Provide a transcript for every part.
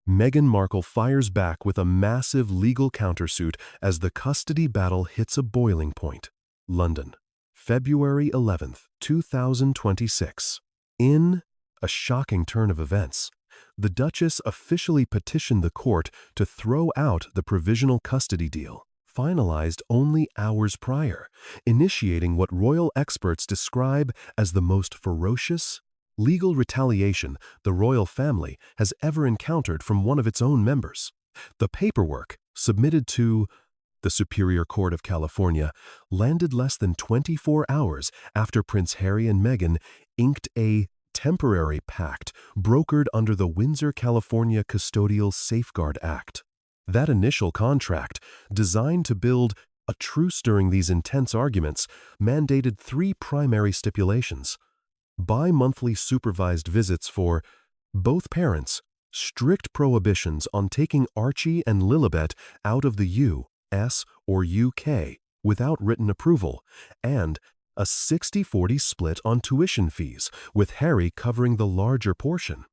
Meghan Markle fires back with a massive legal countersuit as the custody battle hits a boiling point. London, February 11, 2026. In a shocking turn of events, the Duchess officially petitioned the court to throw out the provisional custody deal, finalized only hours prior, initiating what royal experts describe as the most ferocious legal retaliation the royal family has ever encountered from one of its own members. The paperwork, submitted to the Superior Court of California, landed less than 24 hours after Prince Harry and Meghan inked a temporary pact brokered under the Windsor, California Custodial Safeguard Act. That initial contract, designed to build a truce during these intense arguments, mandated three primary stipulations: bi-monthly supervised visits for both parents, strict prohibitions on taking Archie and Lilibet out of the U.S. or UK without written approval, and a 60-40 split on tuition fees, with Harry covering the larger portion.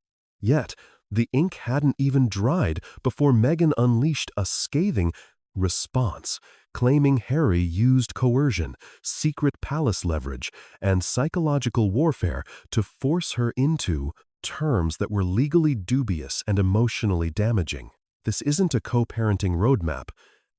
Yet, the ink hadn't even dried before Meghan unleashed a scathing response, claiming Harry used coercion, secret palace leverage, and psychological warfare to force her into terms that were legally dubious and emotionally damaging. This isn't a co-parenting roadmap,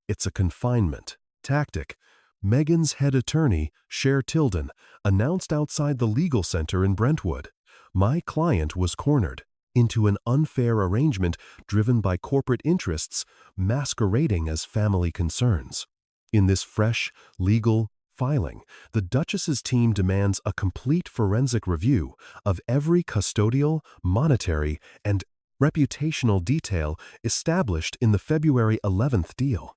it's a confinement tactic. Meghan's head attorney, Cher Tilden, announced outside the legal center in Brentwood, "My client was cornered into an unfair arrangement driven by corporate interests masquerading as family concerns." In this fresh, legal filing, the Duchess's team demands a complete forensic review of every custodial, monetary, and reputational detail established in the February 11th deal.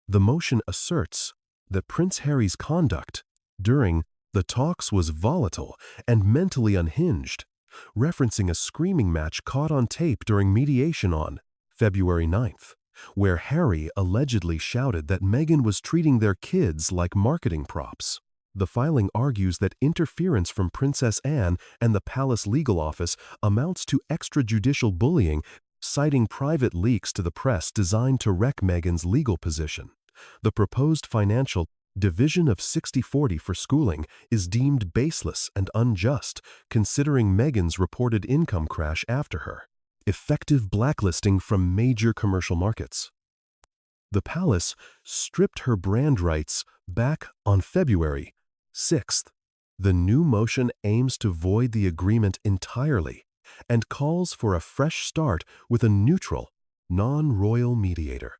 The motion asserts that Prince Harry's conduct during the talks was volatile and mentally unhinged, referencing a screaming match caught on tape during mediation on February 9th, where Harry allegedly shouted that Meghan was treating their kids like marketing props. The filing argues that interference from Princess Anne and the palace legal office amounts to extrajudicial bullying, citing private leaks to the press designed to wreck Meghan's legal position. The proposed financial division of 60-40 for schooling is deemed baseless and unjust, considering Meghan's reported income crash after her effective blacklisting from major commercial markets. The palace stripped her brand rights back on February 6th. The new motion aims to void the agreement entirely and calls for a fresh start with a neutral, non-royal mediator.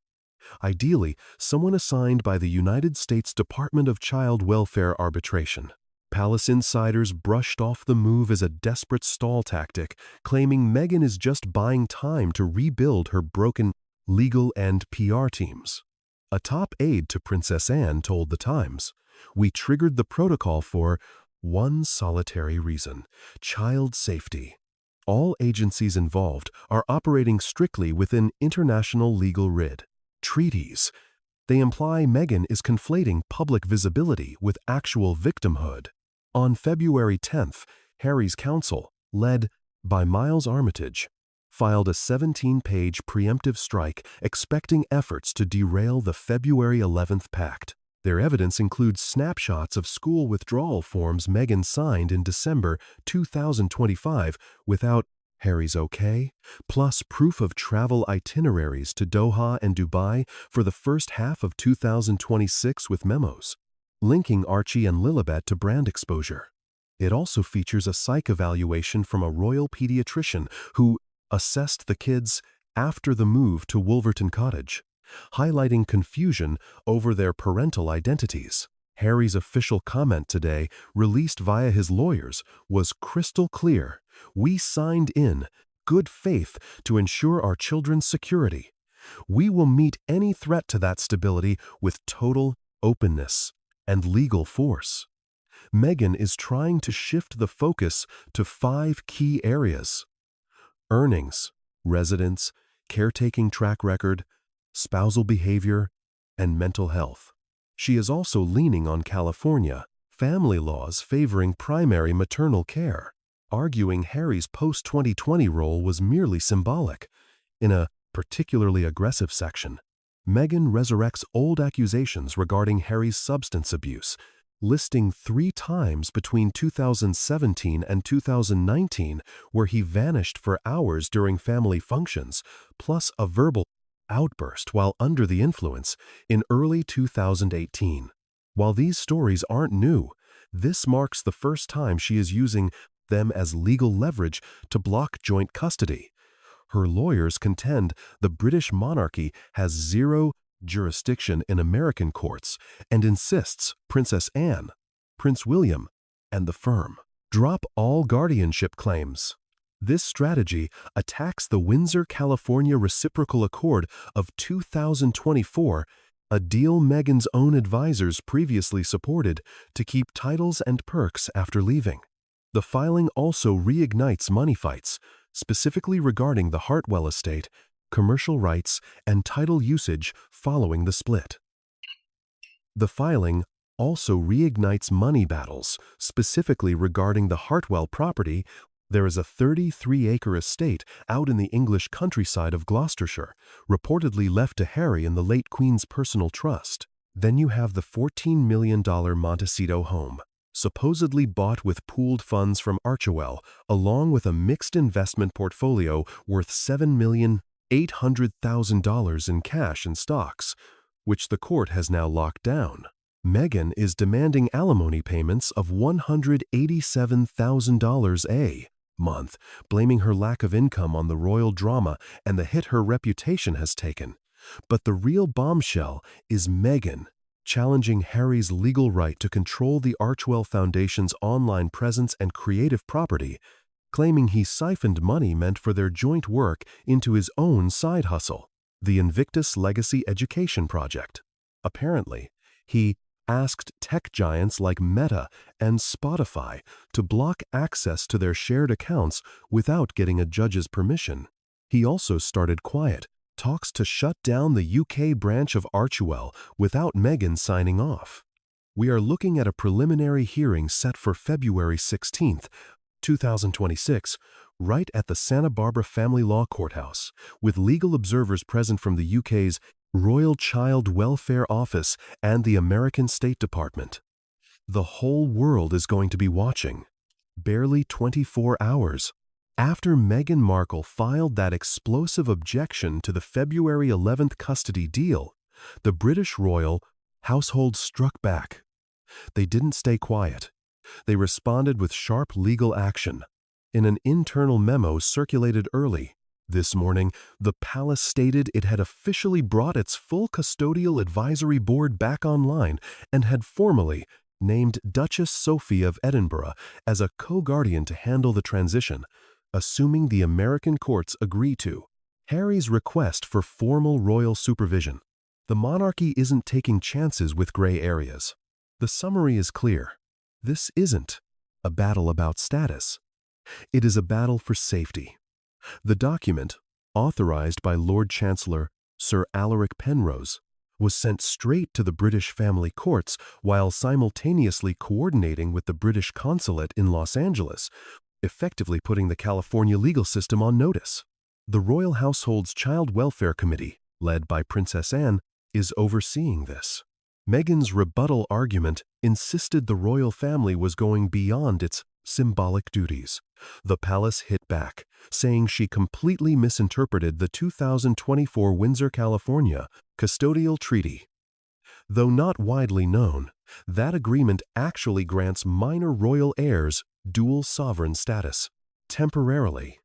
Ideally, someone assigned by the United States Department of Child Welfare Arbitration. Palace insiders brushed off the move as a desperate stall tactic, claiming Meghan is just buying time to rebuild her broken legal and PR teams. A top aide to Princess Anne told The Times, "We triggered the protocol for one solitary reason: child safety. All agencies involved are operating strictly within international legal treaties. They imply Meghan is conflating public visibility with actual victimhood." On February 10th, Harry's counsel, led by Miles Armitage, filed a 17-page preemptive strike expecting efforts to derail the February 11th pact. Their evidence includes snapshots of school withdrawal forms Meghan signed in December 2025 without Harry's okay, plus proof of travel itineraries to Doha and Dubai for the first half of 2026 with memos linking Archie and Lilibet to brand exposure. It also features a psych evaluation from a royal pediatrician who assessed the kids after the move to Wolverton Cottage, highlighting confusion over their parental identities. Harry's official comment today, released via his lawyers, was crystal clear. "We signed in good faith to ensure our children's security. We will meet any threat to that stability with total openness and legal force." Meghan is trying to shift the focus to 5 key areas: earnings, residence, caretaking track record, spousal behavior, and mental health. She is also leaning on California family laws favoring primary maternal care, arguing Harry's post-2020 role was merely symbolic. In a particularly aggressive section. Meghan resurrects old accusations regarding Harry's substance abuse, listing 3 times between 2017 and 2019 where he vanished for hours during family functions, plus a verbal outburst while under the influence in early 2018. While these stories aren't new, this marks the first time she is using them as legal leverage to block joint custody. Her lawyers contend the British monarchy has zero jurisdiction in American courts and insists Princess Anne, Prince William, and the firm drop all guardianship claims. This strategy attacks the Windsor, California Reciprocal Accord of 2024, a deal Meghan's own advisors previously supported to keep titles and perks after leaving. The filing also reignites money fights, specifically regarding the Hartwell estate, commercial rights, and title usage following the split. The filing also reignites money battles, specifically regarding the Hartwell property. There is a 33-acre estate out in the English countryside of Gloucestershire, reportedly left to Harry in the late Queen's personal trust. Then you have the $14 million Montecito home, supposedly bought with pooled funds from Archewell, along with a mixed investment portfolio worth $7,800,000 in cash and stocks, which the court has now locked down. Meghan is demanding alimony payments of $187,000 a month, blaming her lack of income on the royal drama and the hit her reputation has taken. But the real bombshell is Meghan challenging Harry's legal right to control the Archewell Foundation's online presence and creative property, claiming he siphoned money meant for their joint work into his own side hustle, the Invictus Legacy Education Project. Apparently, he asked tech giants like Meta and Spotify to block access to their shared accounts without getting a judge's permission. He also started quiet talks to shut down the UK branch of Archewell without Meghan signing off. We are looking at a preliminary hearing set for February 16, 2026, right at the Santa Barbara Family Law Courthouse, with legal observers present from the UK's Royal Child Welfare Office and the American State Department. The whole world is going to be watching. Barely 24 hours after Meghan Markle filed that explosive objection to the February 11th custody deal, the British royal household struck back. They didn't stay quiet. They responded with sharp legal action. In an internal memo circulated early this morning, the palace stated it had officially brought its full custodial advisory board back online and had formally named Duchess Sophie of Edinburgh as a co-guardian to handle the transition, assuming the American courts agree to Harry's request for formal royal supervision. The monarchy isn't taking chances with gray areas. The summary is clear. This isn't a battle about status. It is a battle for safety. The document, authorized by Lord Chancellor Sir Alaric Penrose, was sent straight to the British family courts while simultaneously coordinating with the British consulate in Los Angeles, effectively putting the California legal system on notice. The royal household's Child Welfare Committee, led by Princess Anne, is overseeing this. Meghan's rebuttal argument insisted the royal family was going beyond its symbolic duties. The palace hit back, saying she completely misinterpreted the 2024 Windsor, California custodial treaty. Though not widely known, that agreement actually grants minor royal heirs dual sovereign status, temporarily,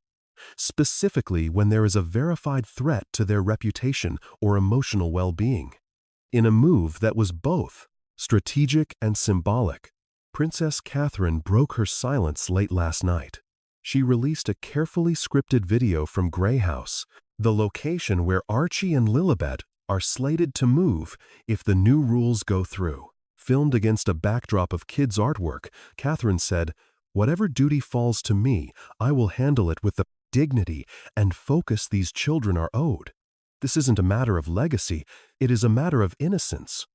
specifically when there is a verified threat to their reputation or emotional well-being. In a move that was both strategic and symbolic, Princess Catherine broke her silence late last night. She released a carefully scripted video from Grey House, the location where Archie and Lilibet are slated to move if the new rules go through. Filmed against a backdrop of kids' artwork, Catherine said, "Whatever duty falls to me, I will handle it with the dignity and focus these children are owed. This isn't a matter of legacy, it is a matter of innocence."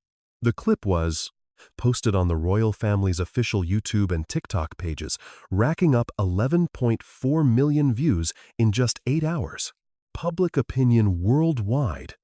The clip was posted on the royal family's official YouTube and TikTok pages, racking up 11.4 million views in just 8 hours. public opinion worldwide,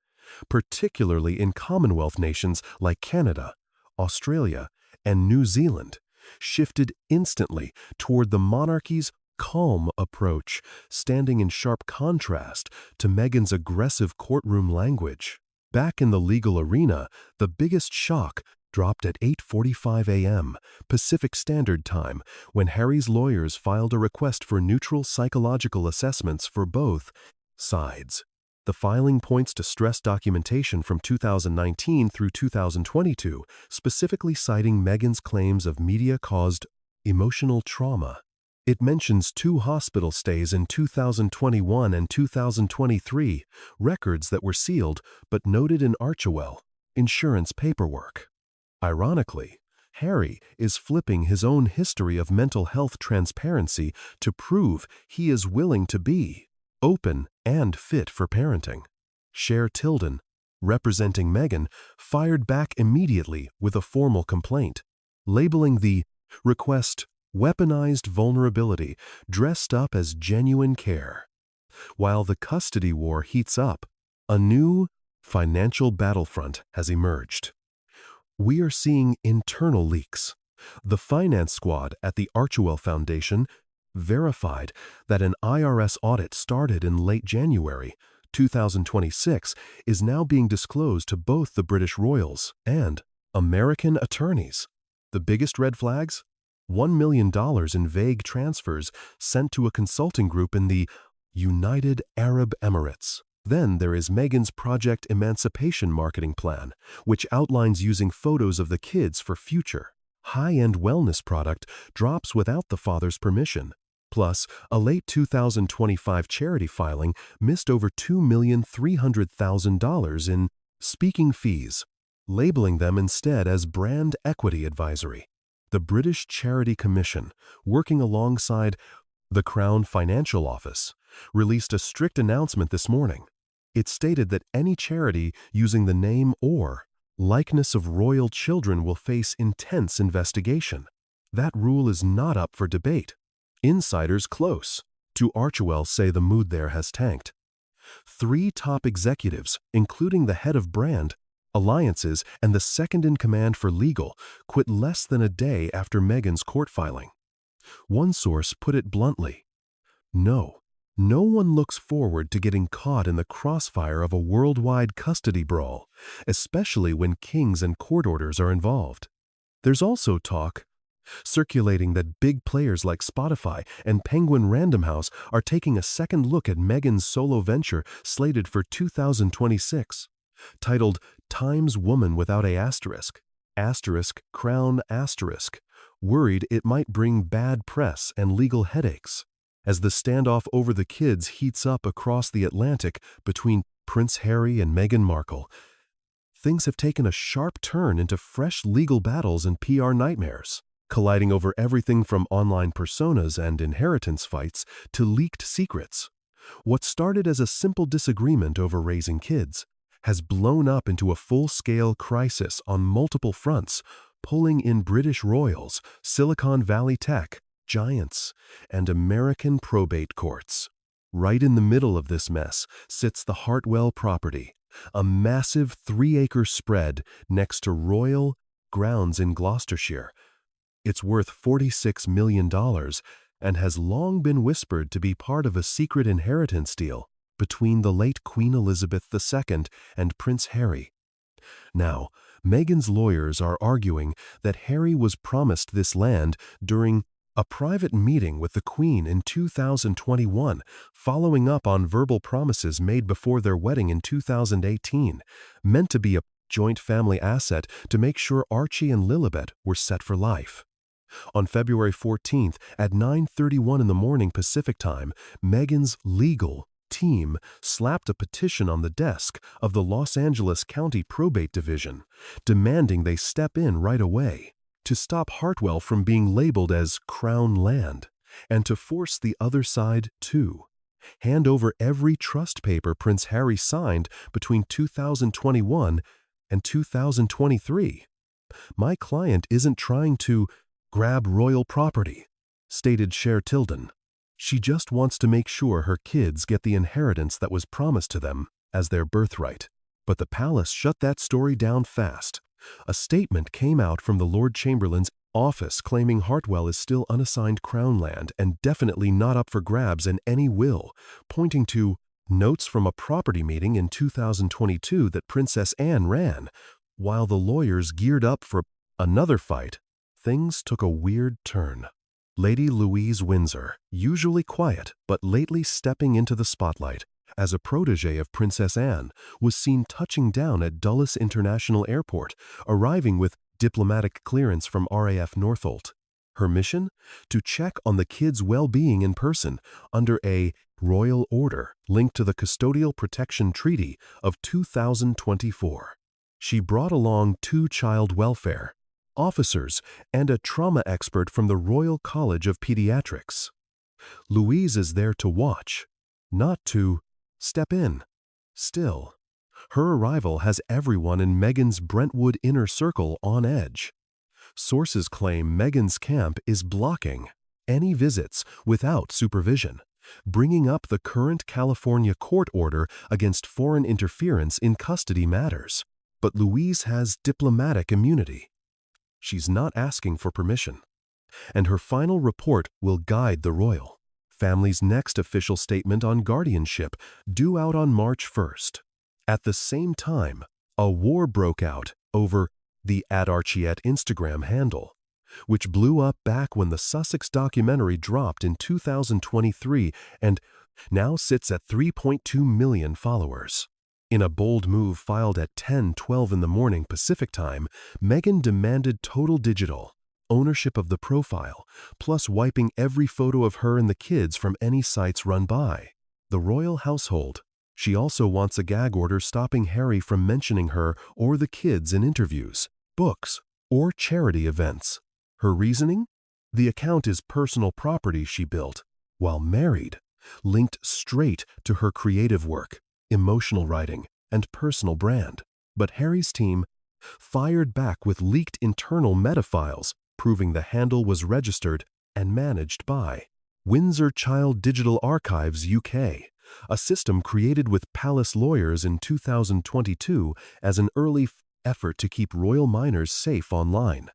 particularly in Commonwealth nations like Canada, Australia, and New Zealand, shifted instantly toward the monarchy's calm approach, standing in sharp contrast to Meghan's aggressive courtroom language. Back in the legal arena, the biggest shock dropped at 8:45 a.m. Pacific Standard Time when Harry's lawyers filed a request for neutral psychological assessments for both sides. The filing points to stress documentation from 2019 through 2022, specifically citing Meghan's claims of media-caused emotional trauma. It mentions 2 hospital stays in 2021 and 2023, records that were sealed but noted in Archewell insurance paperwork. Ironically, Harry is flipping his own history of mental health transparency to prove he is willing to be open and fit for parenting. Cher Tilden, representing Meghan, fired back immediately with a formal complaint, labeling the request weaponized vulnerability dressed up as genuine care. While the custody war heats up, a new financial battlefront has emerged. We are seeing internal leaks. The finance squad at the Archewell Foundation verified that an IRS audit started in late January 2026 is now being disclosed to both the British royals and American attorneys. The biggest red flags? $1 million in vague transfers sent to a consulting group in the United Arab Emirates. Then there is Meghan's Project Emancipation marketing plan, which outlines using photos of the kids for future high-end wellness product drops without the father's permission. Plus, a late 2025 charity filing missed over $2,300,000 in speaking fees, labeling them instead as brand equity advisory. The British Charity Commission, working alongside the Crown Financial Office, released a strict announcement this morning. It stated that any charity using the name or likeness of royal children will face intense investigation. That rule is not up for debate. Insiders close to Archewell say the mood there has tanked. 3 top executives, including the head of brand, alliances, and the second-in-command for legal, quit less than a day after Meghan's court filing. One source put it bluntly, no one looks forward to getting caught in the crossfire of a worldwide custody brawl, especially when kings and court orders are involved. There's also talk circulating that big players like Spotify and Penguin Random House are taking a second look at Meghan's solo venture slated for 2026. Titled Times Woman Without a Asterisk, Crown Asterisk, worried it might bring bad press and legal headaches. As the standoff over the kids heats up across the Atlantic between Prince Harry and Meghan Markle, things have taken a sharp turn into fresh legal battles and PR nightmares, colliding over everything from online personas and inheritance fights to leaked secrets. What started as a simple disagreement over raising kids has blown up into a full-scale crisis on multiple fronts, pulling in British royals, Silicon Valley tech giants, and American probate courts. Right in the middle of this mess sits the Hartwell property, a massive 3-acre spread next to royal grounds in Gloucestershire. It's worth $46 million and has long been whispered to be part of a secret inheritance deal between the late Queen Elizabeth II and Prince Harry. Now, Meghan's lawyers are arguing that Harry was promised this land during a private meeting with the Queen in 2021, following up on verbal promises made before their wedding in 2018, meant to be a joint family asset to make sure Archie and Lilibet were set for life. On February 14th at 9:31 in the morning Pacific Time, Meghan's legal team slapped a petition on the desk of the Los Angeles County Probate Division, demanding they step in right away to stop Hartwell from being labeled as Crown land, and to force the other side to hand over every trust paper Prince Harry signed between 2021 and 2023. My client isn't trying to grab royal property, stated Cher Tilden. She just wants to make sure her kids get the inheritance that was promised to them as their birthright. But the palace shut that story down fast. A statement came out from the Lord Chamberlain's office claiming Hartwell is still unassigned crown land and definitely not up for grabs in any will, pointing to notes from a property meeting in 2022 that Princess Anne ran. While the lawyers geared up for another fight, things took a weird turn. Lady Louise Windsor, usually quiet but lately stepping into the spotlight as a protege of Princess Anne, was seen touching down at Dulles International Airport, arriving with diplomatic clearance from RAF Northolt. Her mission? To check on the kids' well-being in person under a royal order linked to the Custodial Protection Treaty of 2024. She brought along 2 child welfare officers and a trauma expert from the Royal College of Pediatrics. Louise is there to watch, not to step in. Still, her arrival has everyone in Meghan's Brentwood inner circle on edge. Sources claim Meghan's camp is blocking any visits without supervision, bringing up the current California court order against foreign interference in custody matters. But Louise has diplomatic immunity. She's not asking for permission, and her final report will guide the royal family's next official statement on guardianship, due out on March 1st. At the same time, a war broke out over the @Archiette Instagram handle, which blew up back when the Sussex documentary dropped in 2023 and now sits at 3.2 million followers. In a bold move filed at 10:12 in the morning Pacific time, Meghan demanded total digital ownership of the profile, plus wiping every photo of her and the kids from any sites run by the royal household. She also wants a gag order stopping Harry from mentioning her or the kids in interviews, books, or charity events. Her reasoning? The account is personal property she built, while married, linked straight to her creative work, emotional writing, and personal brand. But Harry's team fired back with leaked internal metafiles, proving the handle was registered and managed by Windsor Child Digital Archives UK, a system created with palace lawyers in 2022 as an early effort to keep royal minors safe online.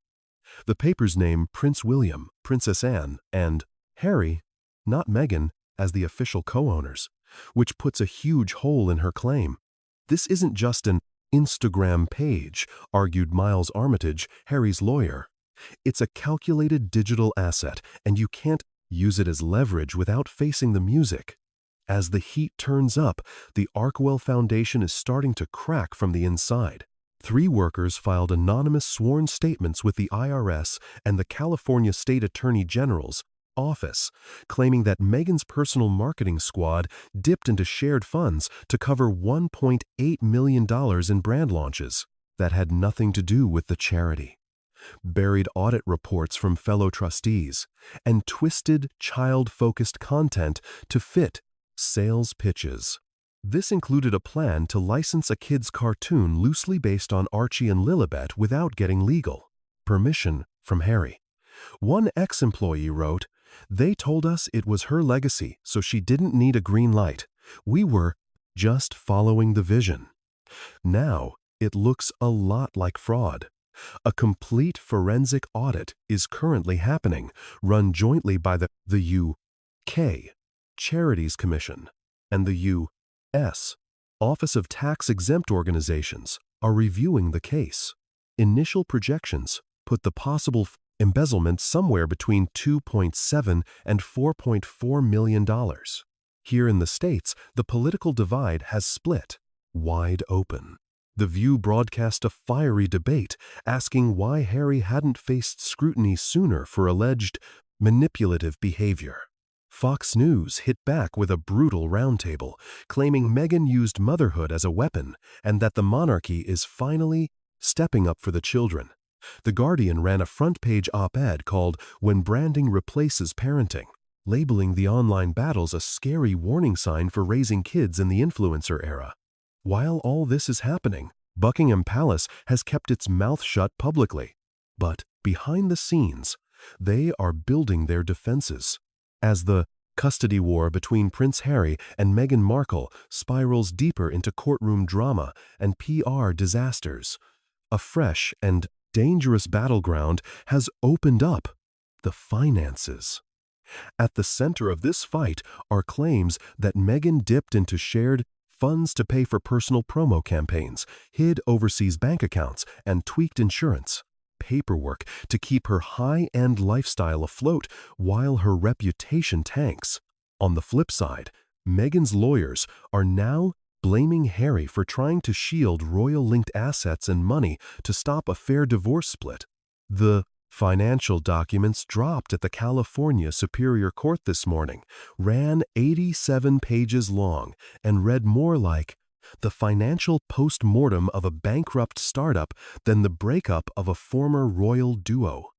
The papers name Prince William, Princess Anne, and Harry, not Meghan, as the official co-owners, which puts a huge hole in her claim. This isn't just an Instagram page, argued Miles Armitage, Harry's lawyer. It's a calculated digital asset, and you can't use it as leverage without facing the music. As the heat turns up, the Arkwell Foundation is starting to crack from the inside. 3 workers filed anonymous sworn statements with the IRS and the California State Attorney General's office, claiming that Meghan's personal marketing squad dipped into shared funds to cover $1.8 million in brand launches that had nothing to do with the charity. Buried audit reports from fellow trustees, and twisted, child-focused content to fit sales pitches. This included a plan to license a kid's cartoon loosely based on Archie and Lilibet without getting legal permission from Harry. One ex-employee wrote, "They told us it was her legacy, so she didn't need a green light. We were just following the vision." Now, it looks a lot like fraud. A complete forensic audit is currently happening, run jointly by the UK Charities Commission and the U.S. Office of Tax-Exempt Organizations are reviewing the case. Initial projections put the possible embezzlement somewhere between $2.7 and $4.4 million. Here in the States, the political divide has split wide open. The View broadcast a fiery debate asking why Harry hadn't faced scrutiny sooner for alleged manipulative behavior. Fox News hit back with a brutal roundtable, claiming Meghan used motherhood as a weapon and that the monarchy is finally stepping up for the children. The Guardian ran a front-page op-ed called "When Branding Replaces Parenting," labeling the online battles a scary warning sign for raising kids in the influencer era. While all this is happening, Buckingham Palace has kept its mouth shut publicly. But behind the scenes, they are building their defenses. As the Custody war between Prince Harry and Meghan Markle spirals deeper into courtroom drama and PR disasters. A fresh and dangerous battleground has opened up: the finances. At the center of this fight are claims that Meghan dipped into shared funds to pay for personal promo campaigns, hid overseas bank accounts, and tweaked insurance. Paperwork to keep her high-end lifestyle afloat while her reputation tanks. On the flip side, Meghan's lawyers are now blaming Harry for trying to shield royal-linked assets and money to stop a fair divorce split. The financial documents dropped at the California Superior Court this morning ran 87 pages long and read more like the financial post-mortem of a bankrupt startup than the breakup of a former royal duo.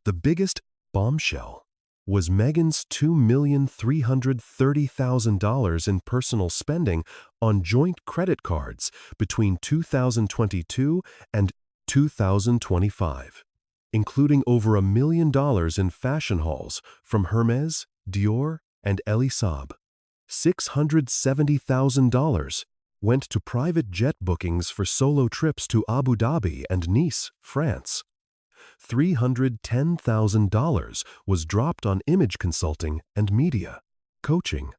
The biggest bombshell was Meghan's $2,330,000 in personal spending on joint credit cards between 2022 and 2025, including over $1 million in fashion hauls from Hermes, Dior, and Elie Saab. $670,000 went to private jet bookings for solo trips to Abu Dhabi and Nice, France. $310,000 was dropped on image consulting and media coaching,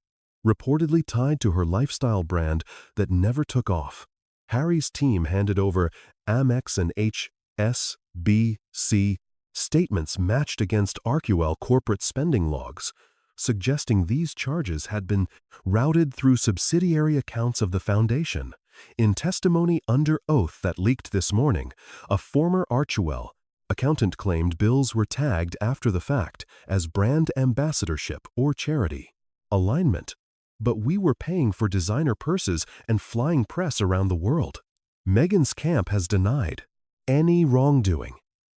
reportedly tied to her lifestyle brand that never took off. Harry's team handed over Amex and HSBC statements matched against Arcuel corporate spending logs, suggesting these charges had been routed through subsidiary accounts of the foundation. In testimony under oath that leaked this morning, a former Arcuel accountant claimed bills were tagged after the fact as brand ambassadorship or charity alignment, but we were paying for designer purses and flying press around the world. Meghan's camp has denied any wrongdoing,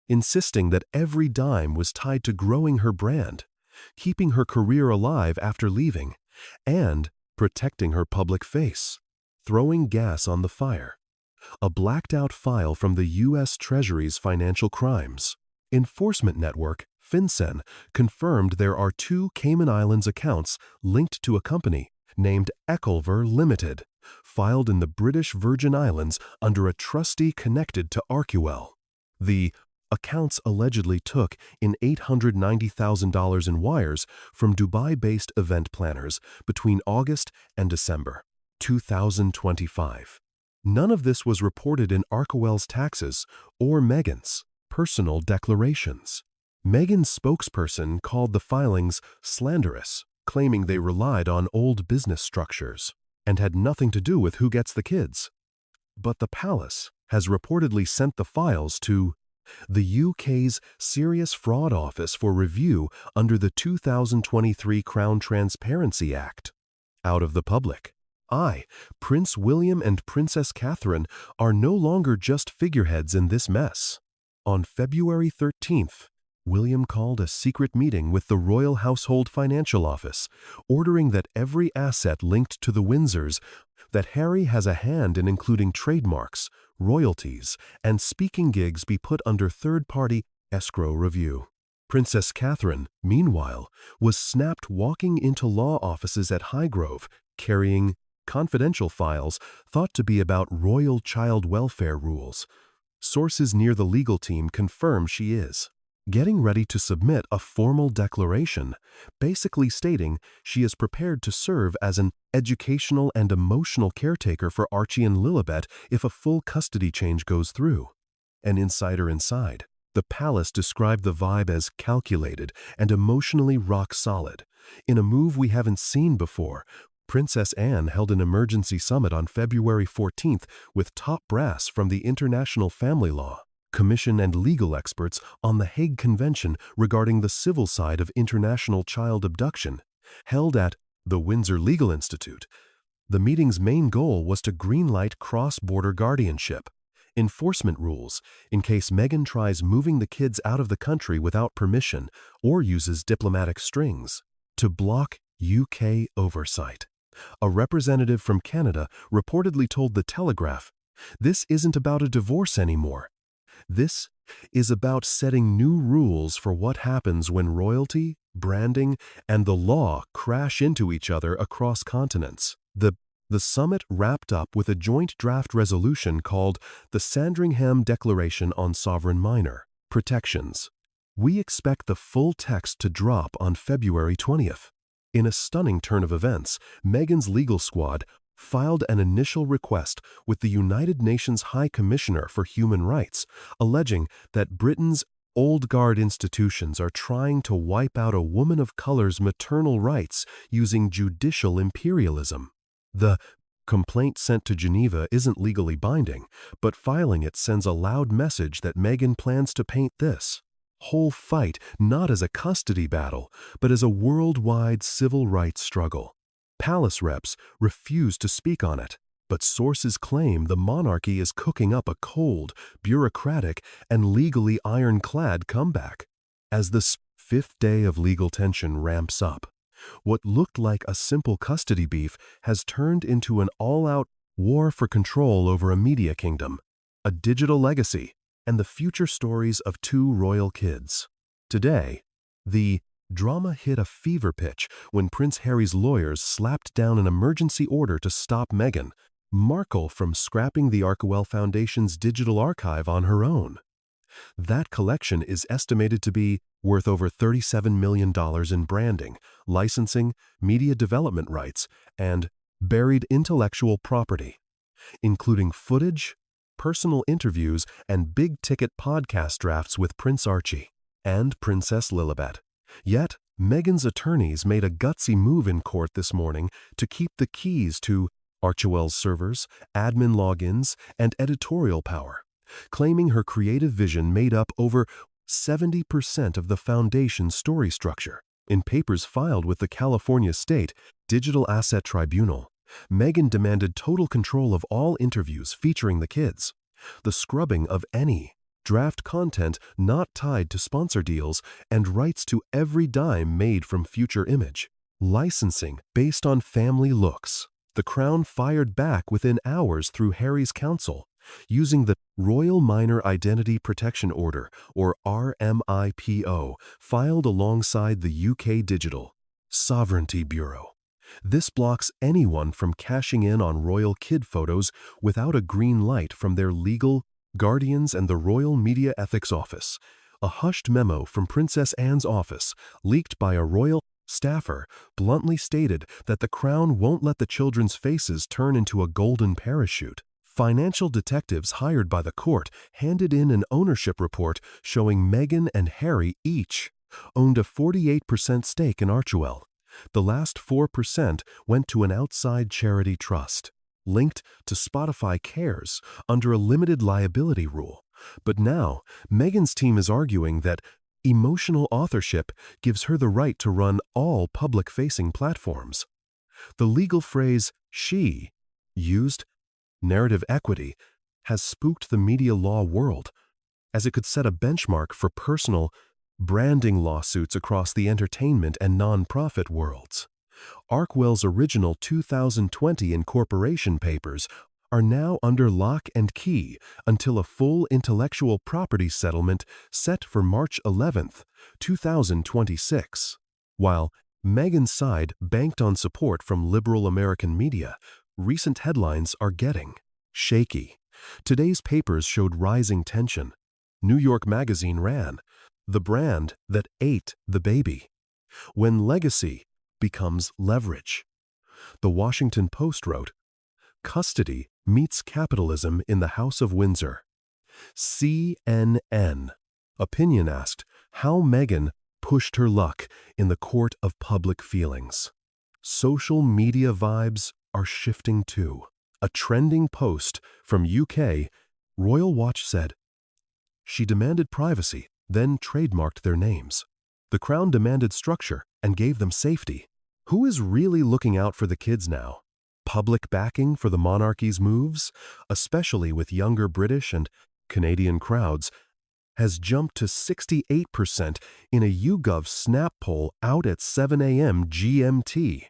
insisting that every dime was tied to growing her brand, keeping her career alive after leaving, and protecting her public face. Throwing gas on the fire. A blacked-out file from the U.S. Treasury's Financial Crimes Enforcement Network, FinCEN, confirmed there are 2 Cayman Islands accounts linked to a company named Ecolver Limited, filed in the British Virgin Islands under a trustee connected to Arcuel. The accounts allegedly took in $890,000 in wires from Dubai-based event planners between August and December 2025. None of this was reported in Arcuel's taxes or Meghan's personal declarations. Meghan's spokesperson called the filings slanderous, claiming they relied on old business structures and had nothing to do with who gets the kids. But the palace has reportedly sent the files to the UK's Serious Fraud Office for review under the 2023 Crown Transparency Act. Out of the public eye, Prince William and Princess Catherine are no longer just figureheads in this mess. On February 13th, William called a secret meeting with the Royal Household Financial Office, ordering that every asset linked to the Windsors that Harry has a hand in, including trademarks, royalties, and speaking gigs, be put under third-party escrow review. Princess Catherine, meanwhile, was snapped walking into law offices at Highgrove, carrying confidential files thought to be about royal child welfare rules. Sources near the legal team confirm she is getting ready to submit a formal declaration, basically stating she is prepared to serve as an educational and emotional caretaker for Archie and Lilibet if a full custody change goes through. An insider inside the palace described the vibe as calculated and emotionally rock-solid. In a move we haven't seen before, Princess Anne held an emergency summit on February 14th with top brass from the International Family Law Commission and legal experts on the Hague Convention regarding the civil side of international child abduction, held at the Windsor Legal Institute. The meeting's main goal was to greenlight cross-border guardianship enforcement rules in case Meghan tries moving the kids out of the country without permission or uses diplomatic strings to block UK oversight. A representative from Canada reportedly told The Telegraph, "This isn't about a divorce anymore. This is about setting new rules for what happens when royalty branding, and the law crash into each other across continents. The summit wrapped up with a joint draft resolution called the Sandringham Declaration on Sovereign Minor Protections. We expect the full text to drop on February 20th. In a stunning turn of events, Meghan's legal squad filed an initial request with the United Nations High Commissioner for Human Rights, alleging that Britain's old guard institutions are trying to wipe out a woman of color's maternal rights using judicial imperialism. The complaint sent to Geneva isn't legally binding, but filing it sends a loud message that Meghan plans to paint this whole fight not as a custody battle, but as a worldwide civil rights struggle. Palace reps refuse to speak on it, but sources claim the monarchy is cooking up a cold, bureaucratic, and legally ironclad comeback. As the fifth day of legal tension ramps up, what looked like a simple custody beef has turned into an all-out war for control over a media kingdom, a digital legacy, and the future stories of two royal kids. Today, the drama hit a fever pitch when Prince Harry's lawyers slapped down an emergency order to stop Meghan Markle from scrapping the Archewell Foundation's digital archive on her own. That collection is estimated to be worth over $37 million in branding, licensing, media development rights, and buried intellectual property, including footage, personal interviews, and big-ticket podcast drafts with Prince Archie and Princess Lilibet. Yet, Meghan's attorneys made a gutsy move in court this morning to keep the keys to Archewell's servers, admin logins, and editorial power, claiming her creative vision made up over 70% of the foundation's story structure. In papers filed with the California State Digital Asset Tribunal, Meghan demanded total control of all interviews featuring the kids, the scrubbing of any draft content not tied to sponsor deals, and rights to every dime made from future image, licensing based on family looks. The Crown fired back within hours through Harry's counsel, using the Royal Minor Identity Protection Order, or RMIPO, filed alongside the UK Digital Sovereignty Bureau. This blocks anyone from cashing in on royal kid photos without a green light from their legal guardians and the Royal Media Ethics Office. A hushed memo from Princess Anne's office, leaked by a royal staffer, bluntly stated that the Crown won't let the children's faces turn into a golden parachute. Financial detectives hired by the court handed in an ownership report showing Meghan and Harry each owned a 48% stake in Archewell. The last 4% went to an outside charity trust, linked to Spotify Cares under a limited liability rule. But now, Meghan's team is arguing that emotional authorship gives her the right to run all public-facing platforms. The legal phrase she used, narrative equity, has spooked the media law world, as it could set a benchmark for personal branding lawsuits across the entertainment and nonprofit worlds. Archewell's original 2020 incorporation papers are now under lock and key until a full intellectual property settlement set for March 11, 2026. While Meghan's side banked on support from liberal American media, recent headlines are getting shaky. Today's papers showed rising tension. New York Magazine ran, "The brand that ate the baby. When legacy becomes leverage." The Washington Post wrote, "Custody meets capitalism in the House of Windsor." CNN Opinion asked how Meghan pushed her luck in the court of public feelings. Social media vibes are shifting too. A trending post from UK Royal Watch said, "She demanded privacy, then trademarked their names. The Crown demanded structure and gave them safety." Who is really looking out for the kids now? Public backing for the monarchy's moves, especially with younger British and Canadian crowds, has jumped to 68% in a YouGov Snap poll out at 7 a.m. GMT.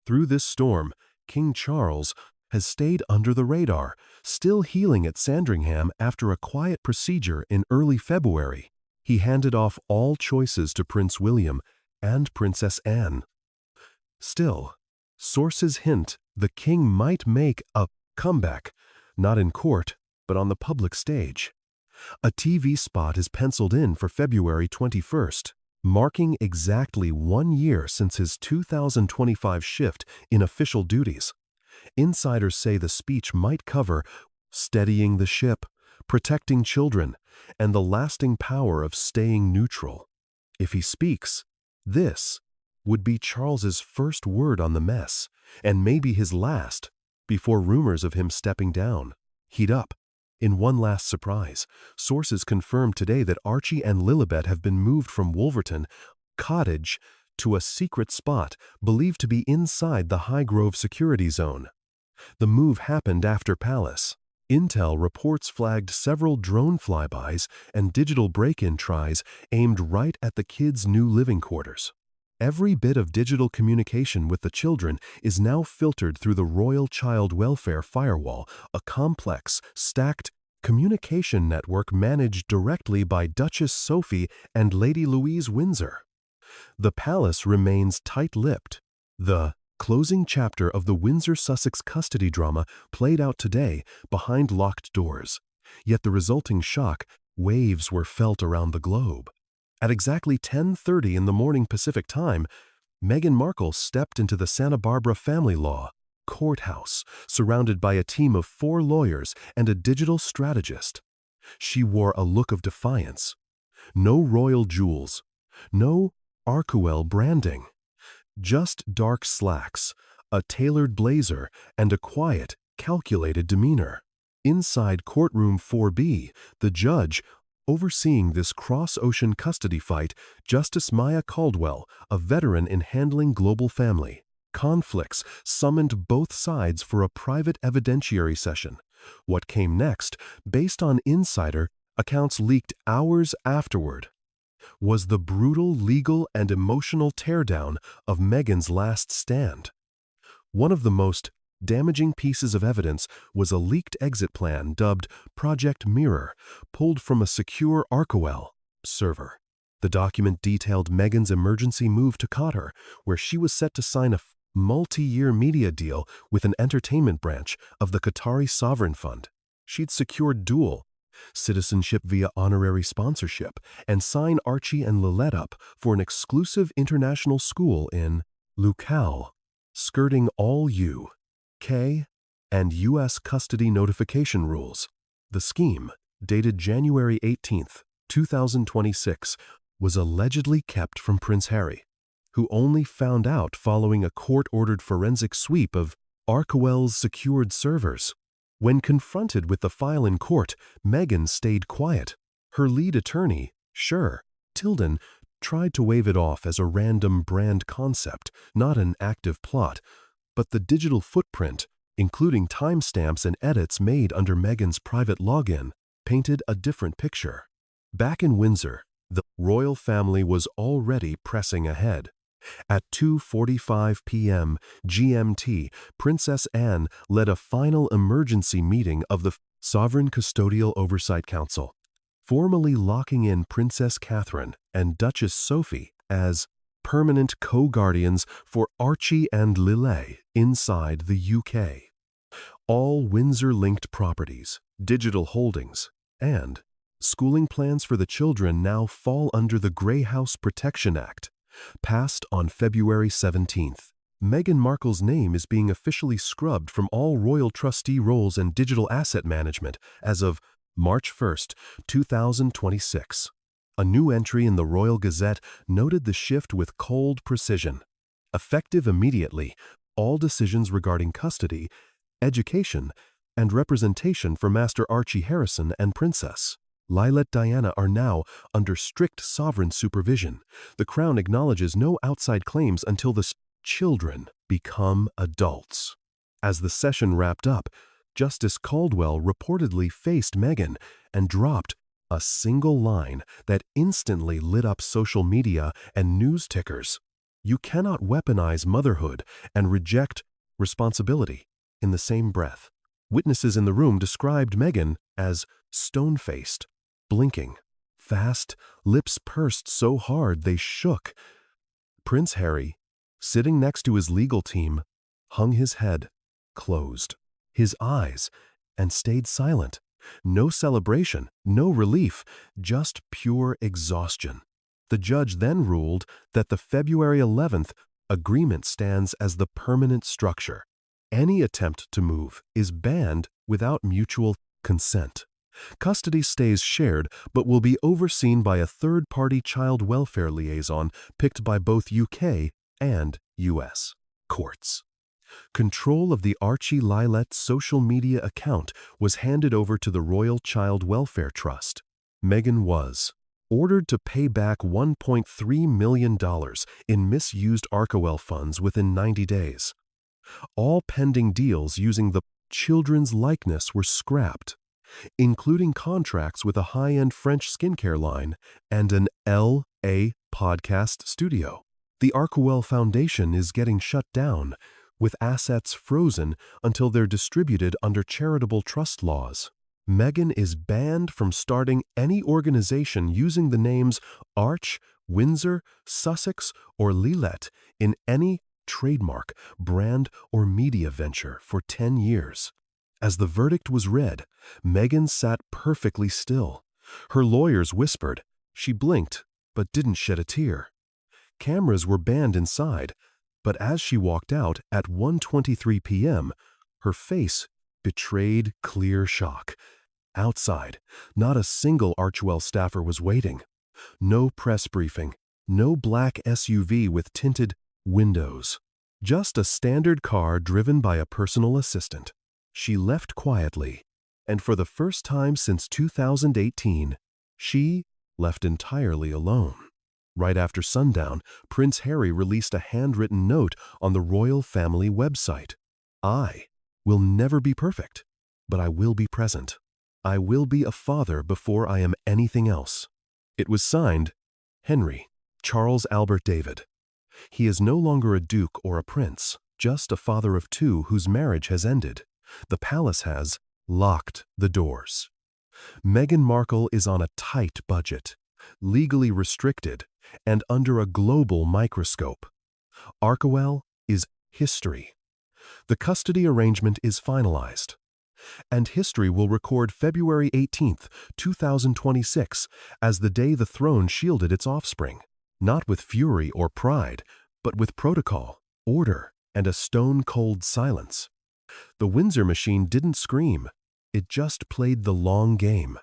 Through this storm, King Charles has stayed under the radar, still healing at Sandringham after a quiet procedure in early February. He handed off all choices to Prince William and Princess Anne. Still, sources hint the king might make a comeback, not in court, but on the public stage. A TV spot is penciled in for February 21st, marking exactly 1 year since his 2025 shift in official duties. Insiders say the speech might cover steadying the ship, protecting children, and the lasting power of staying neutral. If he speaks, this would be Charles's first word on the mess, and maybe his last, before rumors of him stepping down heat up. In one last surprise, sources confirmed today that Archie and Lilibet have been moved from Wolverton Cottage to a secret spot believed to be inside the Highgrove security zone. The move happened after Palace. Intel reports flagged several drone flybys and digital break-in tries aimed right at the kids' new living quarters. Every bit of digital communication with the children is now filtered through the Royal Child Welfare Firewall, a complex, stacked communication network managed directly by Duchess Sophie and Lady Louise Windsor. The palace remains tight-lipped. The closing chapter of the Windsor-Sussex custody drama played out today behind locked doors. Yet the resulting shock waves were felt around the globe. At exactly 10:30 in the morning Pacific time, Meghan Markle stepped into the Santa Barbara family law courthouse, surrounded by a team of 4 lawyers and a digital strategist. She wore a look of defiance. No royal jewels, no Arcueil branding, just dark slacks, a tailored blazer, and a quiet, calculated demeanor. Inside courtroom 4B, the judge overseeing this cross-ocean custody fight, Justice Maya Caldwell, a veteran in handling global family conflicts, summoned both sides for a private evidentiary session. What came next, based on insider accounts leaked hours afterward, was the brutal legal and emotional teardown of Meghan's last stand. One of the most damaging pieces of evidence was a leaked exit plan dubbed Project Mirror, pulled from a secure Arcueil server. The document detailed Meghan's emergency move to Qatar, where she was set to sign a multi-year media deal with an entertainment branch of the Qatari Sovereign Fund. She'd secured dual citizenship via honorary sponsorship and sign Archie and Lilette up for an exclusive international school in Lucal, skirting all UK and U.S. custody notification rules. The scheme, dated January 18, 2026, was allegedly kept from Prince Harry, who only found out following a court-ordered forensic sweep of Arcueil's secured servers. When confronted with the file in court, Meghan stayed quiet. Her lead attorney, Tilden, tried to wave it off as a random brand concept, not an active plot. But the digital footprint, including timestamps and edits made under Meghan's private login, painted a different picture. Back in Windsor, the royal family was already pressing ahead. At 2:45 p.m. GMT, Princess Anne led a final emergency meeting of the Sovereign Custodial Oversight Council, formally locking in Princess Catherine and Duchess Sophie as permanent co-guardians for Archie and Lillet inside the UK. All Windsor-linked properties, digital holdings, and schooling plans for the children now fall under the Grey House Protection Act. Passed on February 17th, Meghan Markle's name is being officially scrubbed from all royal trustee roles and digital asset management as of March 1, 2026. A new entry in the Royal Gazette noted the shift with cold precision. Effective immediately, all decisions regarding custody, education, and representation for Master Archie Harrison and Princess Lilet Diana are now under strict sovereign supervision. The Crown acknowledges no outside claims until the children become adults. As the session wrapped up, Justice Caldwell reportedly faced Meghan and dropped a single line that instantly lit up social media and news tickers. You cannot weaponize motherhood and reject responsibility in the same breath. Witnesses in the room described Meghan as stone-faced, blinking, fast, lips pursed so hard they shook. Prince Harry, sitting next to his legal team, hung his head, closed his eyes, and stayed silent. No celebration, no relief, just pure exhaustion. The judge then ruled that the February 11th agreement stands as the permanent structure. Any attempt to move is banned without mutual consent. Custody stays shared but will be overseen by a third-party child welfare liaison picked by both UK and US courts. Control of the Archie Lilet social media account was handed over to the Royal Child Welfare Trust. Meghan was ordered to pay back $1.3 million in misused Archewell funds within 90 days. All pending deals using the children's likeness were scrapped, including contracts with a high-end French skincare line and an LA podcast studio. The Archewell Foundation is getting shut down, with assets frozen until they're distributed under charitable trust laws. Meghan is banned from starting any organization using the names Arch, Windsor, Sussex, or Lilet in any trademark, brand, or media venture for 10 years. As the verdict was read, Meghan sat perfectly still. Her lawyers whispered. She blinked, but didn't shed a tear. Cameras were banned inside, but as she walked out at 1:23 p.m., her face betrayed clear shock. Outside, not a single Archewell staffer was waiting. No press briefing, no black SUV with tinted windows. Just a standard car driven by a personal assistant. She left quietly, and for the first time since 2018, she left entirely alone. Right after sundown, Prince Harry released a handwritten note on the royal family website. I will never be perfect, but I will be present. I will be a father before I am anything else. It was signed, Henry, Charles Albert David. He is no longer a duke or a prince, just a father of two whose marriage has ended. The palace has locked the doors. Meghan Markle is on a tight budget, legally restricted, and under a global microscope. Archewell is history. The custody arrangement is finalized, and history will record February 18th, 2026 as the day the throne shielded its offspring, not with fury or pride, but with protocol, order, and a stone-cold silence. The Windsor machine didn't scream. It just played the long game.